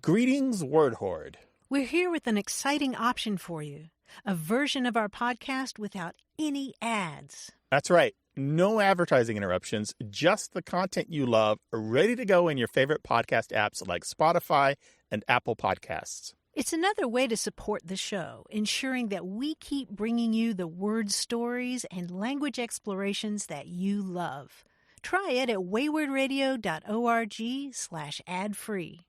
Greetings, Word Horde. We're here with an exciting option for you, a version of our podcast without any ads. That's right. No advertising interruptions, just the content you love, ready to go in your favorite podcast apps like Spotify and Apple Podcasts. It's another way to support the show, ensuring that we keep bringing you the word stories and language explorations that you love. Try it at waywardradio.org/ad-free.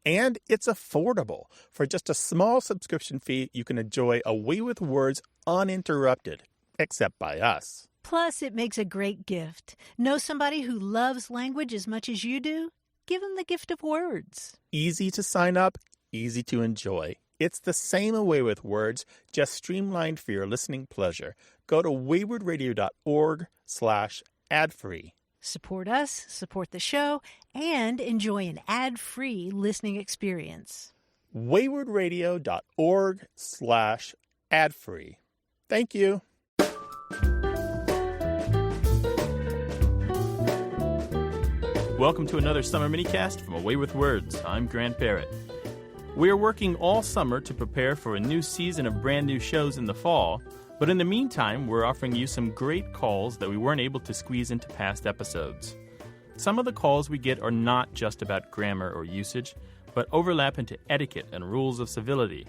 And it's affordable. For just a small subscription fee, you can enjoy A Way with Words uninterrupted, except by us. Plus, it makes a great gift. Know somebody who loves language as much as you do? Give them the gift of words. Easy to sign up, easy to enjoy. It's the same A Way with Words, just streamlined for your listening pleasure. Go to waywardradio.org/ad-free. Support us, support the show, and enjoy an ad-free listening experience. waywardradio.org/ad-free. Thank you. Welcome to another summer minicast from A Way with Words. I'm Grant Barrett. We are working all summer to prepare for a new season of brand new shows in the fall. But in the meantime, we're offering you some great calls that we weren't able to squeeze into past episodes. Some of the calls we get are not just about grammar or usage, but overlap into etiquette and rules of civility.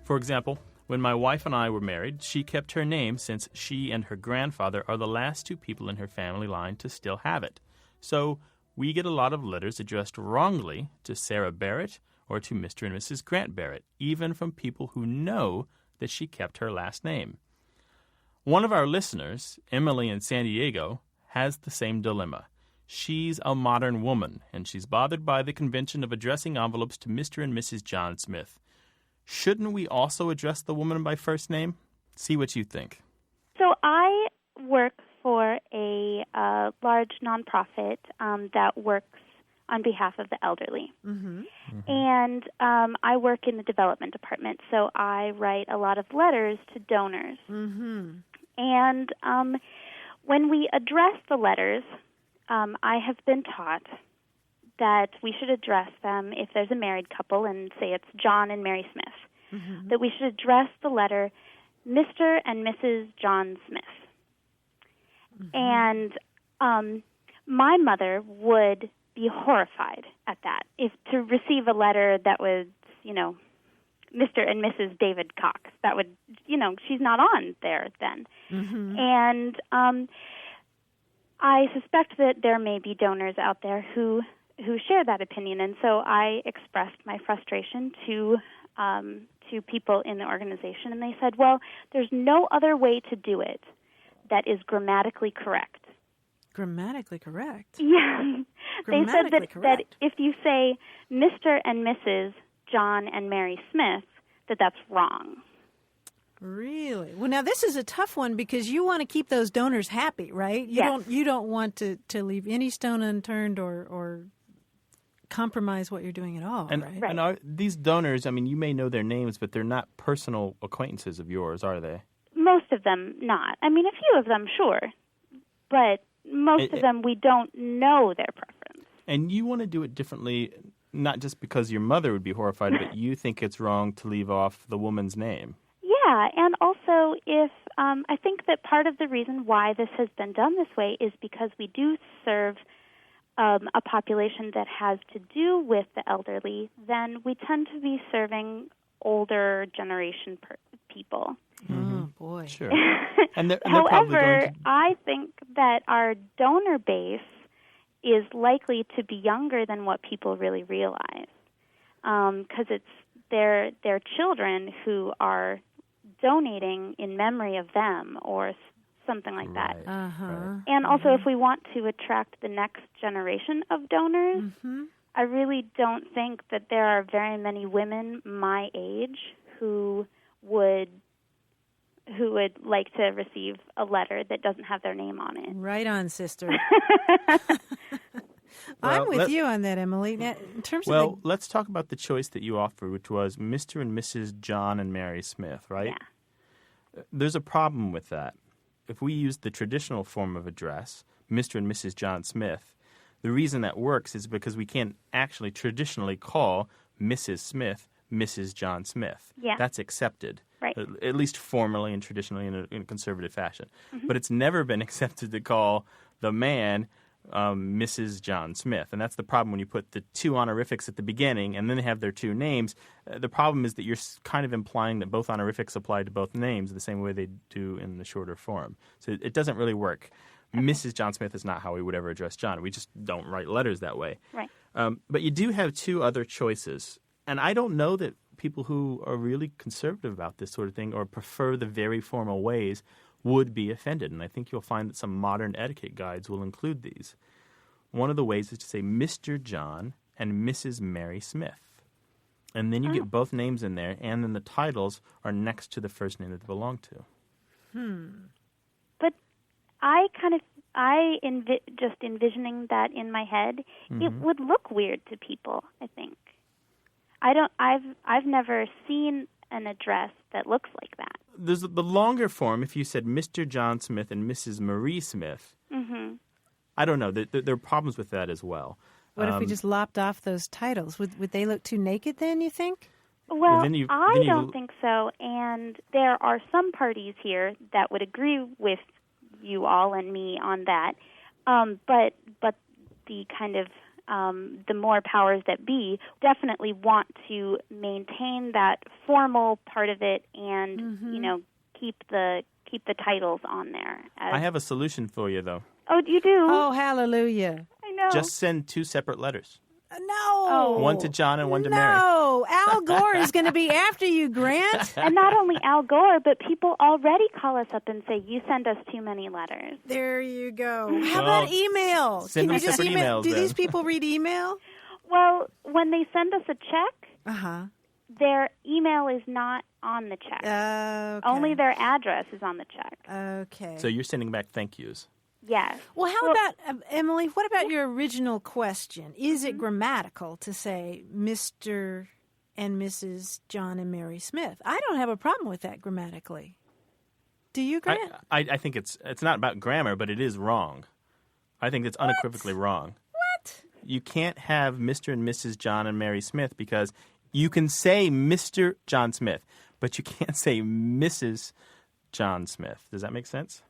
For example, when my wife and I were married, she kept her name since she and her grandfather are the last two people in her family line to still have it. So we get a lot of letters addressed wrongly to Sarah Barrett or to Mr. and Mrs. Grant Barrett, even from people who know that she kept her last name. One of our listeners, Emily in San Diego, has the same dilemma. She's a modern woman, and she's bothered by the convention of addressing envelopes to Mr. and Mrs. John Smith. Shouldn't we also address the woman by first name? See what you think. So I work for a large nonprofit that works on behalf of the elderly. Mm-hmm. Mm-hmm. And I work in the development department, so I write a lot of letters to donors. Mm-hmm. And when we address the letters, I have been taught that we should address them if there's a married couple, and say it's John and Mary Smith, mm-hmm. that we should address the letter Mr. and Mrs. John Smith. Mm-hmm. And my mother would be horrified at that, if to receive a letter that was, Mr. and Mrs. David Cox. That would, she's not on there then. Mm-hmm. And I suspect that there may be donors out there who share that opinion, and so I expressed my frustration to people in the organization, and they said, well, there's no other way to do it that is grammatically correct. Grammatically correct? Yeah. They said that if you say Mr. and Mrs. John and Mary Smith, that's wrong. Really? Well, now this is a tough one because you want to keep those donors happy, right? You don't want to leave any stone unturned or compromise what you're doing at all, and, right? And are these donors, you may know their names, but they're not personal acquaintances of yours, are they? Most of them not. A few of them, sure. But most of them, we don't know their preference. And you want to do it differently, not just because your mother would be horrified, but you think it's wrong to leave off the woman's name. Yeah, and also if I think that part of the reason why this has been done this way is because we do serve a population that has to do with the elderly, then we tend to be serving older generation people. Mm-hmm. Oh, boy. Sure. And they're However, I think that our donor base is likely to be younger than what people really realize, because it's their children who are donating in memory of them or something like that. Uh-huh. Right. And also, if we want to attract the next generation of donors, mm-hmm. I really don't think that there are very many women my age who would like to receive a letter that doesn't have their name on it. Right on, sister. I'm with you on that, Emily. Now, in terms of let's talk about the choice that you offered, which was Mr. and Mrs. John and Mary Smith, right? Yeah. There's a problem with that. If we use the traditional form of address, Mr. and Mrs. John Smith, the reason that works is because we can't actually traditionally call Mrs. Smith, Mrs. John Smith. Yeah. That's accepted. Right. At least formally and traditionally in a conservative fashion. But it's never been accepted to call the man Mrs. John Smith. And that's the problem when you put the two honorifics at the beginning and then they have their two names. The problem is that you're kind of implying that both honorifics apply to both names the same way they do in the shorter form. So it doesn't really work. Mrs. John Smith is not how we would ever address John. We just don't write letters that way. Right. But you do have two other choices. And I don't know that people who are really conservative about this sort of thing or prefer the very formal ways would be offended. And I think you'll find that some modern etiquette guides will include these. One of the ways is to say Mr. John and Mrs. Mary Smith. And then you get both names in there, and then the titles are next to the first name that they belong to. But just envisioning that in my head, it would look weird to people, I think. I've never seen an address that looks like that. There's the longer form. If you said Mr. John Smith and Mrs. Marie Smith, I don't know. There are problems with that as well. What if we just lopped off those titles? Would they look too naked then, you think? Well, I don't think so. And there are some parties here that would agree with you all and me on that. But the kind of the more powers that be definitely want to maintain that formal part of it and keep the titles on there. I have a solution for you, though. Oh, you do? Oh, hallelujah. I know. Just send two separate letters. No. One to John and one to Mary. No. Al Gore is going to be after you, Grant. And not only Al Gore, but people already call us up and say, you send us too many letters. There you go. How about email? Send them separate emails, Do then. these people read email? Well, when they send us a check, their email is not on the check. Okay. Only their address is on the check. Okay. So you're sending back thank yous. Yes. Well, how about, Emily, what about your original question? Is it grammatical to say Mr. and Mrs. John and Mary Smith? I don't have a problem with that grammatically. Do you, Grant? I think it's not about grammar, but it is wrong. I think it's unequivocally wrong. What? You can't have Mr. and Mrs. John and Mary Smith because you can say Mr. John Smith, but you can't say Mrs. John Smith. Does that make sense?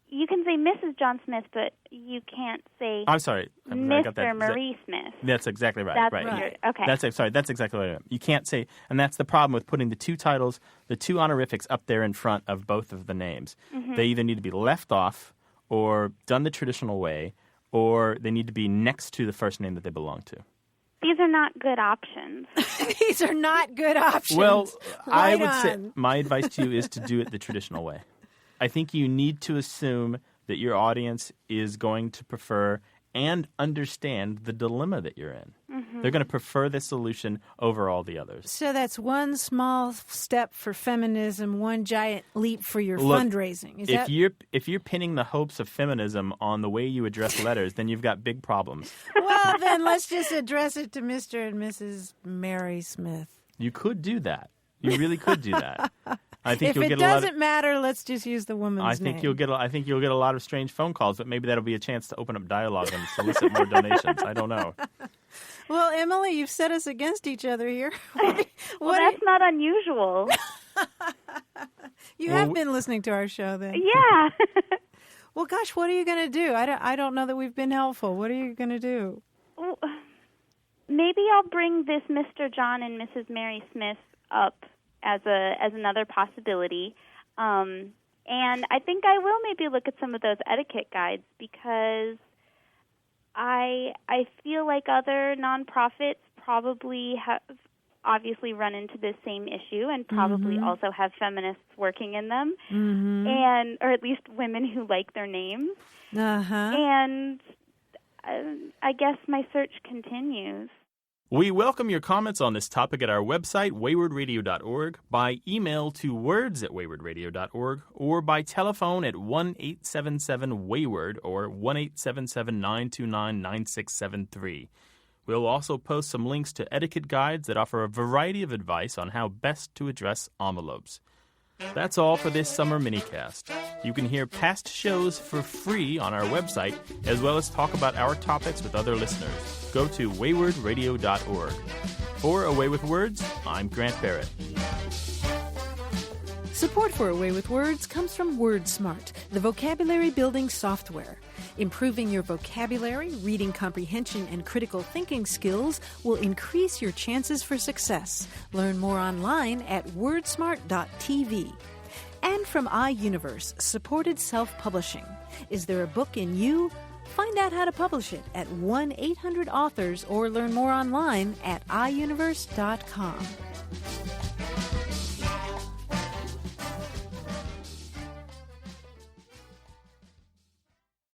You can say Mrs. John Smith, but you can't say I'm sorry. I got that. Mr. Marie Smith. That's exactly right. That's right. Okay. That's exactly right. You can't say, and that's the problem with putting the two titles, the two honorifics up there in front of both of the names. They either need to be left off or done the traditional way, or they need to be next to the first name that they belong to. These are not good options. These are not good options. Well, I would say on. my advice to you is to do it the traditional way. I think you need to assume that your audience is going to prefer and understand the dilemma that you're in. They're going to prefer this solution over all the others. So that's one small step for feminism, one giant leap for your fundraising. If you're pinning the hopes of feminism on the way you address letters, then you've got big problems. Well, then let's just address it to Mr. and Mrs. Mary Smith. You could do that. You really could do that. I think If you'll it get a lot doesn't of, matter, let's just use the woman's I think name. you'll get a lot of strange phone calls, but maybe that'll be a chance to open up dialogue and solicit more donations. I don't know. Well, Emily, you've set us against each other here. Well, that's not unusual. You have been listening to our show, then. Yeah. Well, gosh, what are you going to do? I don't know that we've been helpful. What are you going to do? Maybe I'll bring this Mr. John and Mrs. Mary Smith up as another possibility. And I think I will maybe look at some of those etiquette guides because I feel like other nonprofits probably have obviously run into this same issue and probably also have feminists working in them, and or at least women who like their names. And I guess my search continues. We welcome your comments on this topic at our website, waywardradio.org, by email to words@waywardradio.org, or by telephone at 1-877-WAYWARD or 1-877-929-9673. We'll also post some links to etiquette guides that offer a variety of advice on how best to address envelopes. That's all for this summer minicast. You can hear past shows for free on our website, as well as talk about our topics with other listeners. Go to waywardradio.org. For Away with Words, I'm Grant Barrett. Support for Away with Words comes from WordSmart, the vocabulary building software. Improving your vocabulary, reading comprehension, and critical thinking skills will increase your chances for success. Learn more online at wordsmart.tv. And from iUniverse, supported self-publishing. Is there a book in you? Find out how to publish it at 1-800-AUTHORS or learn more online at iUniverse.com.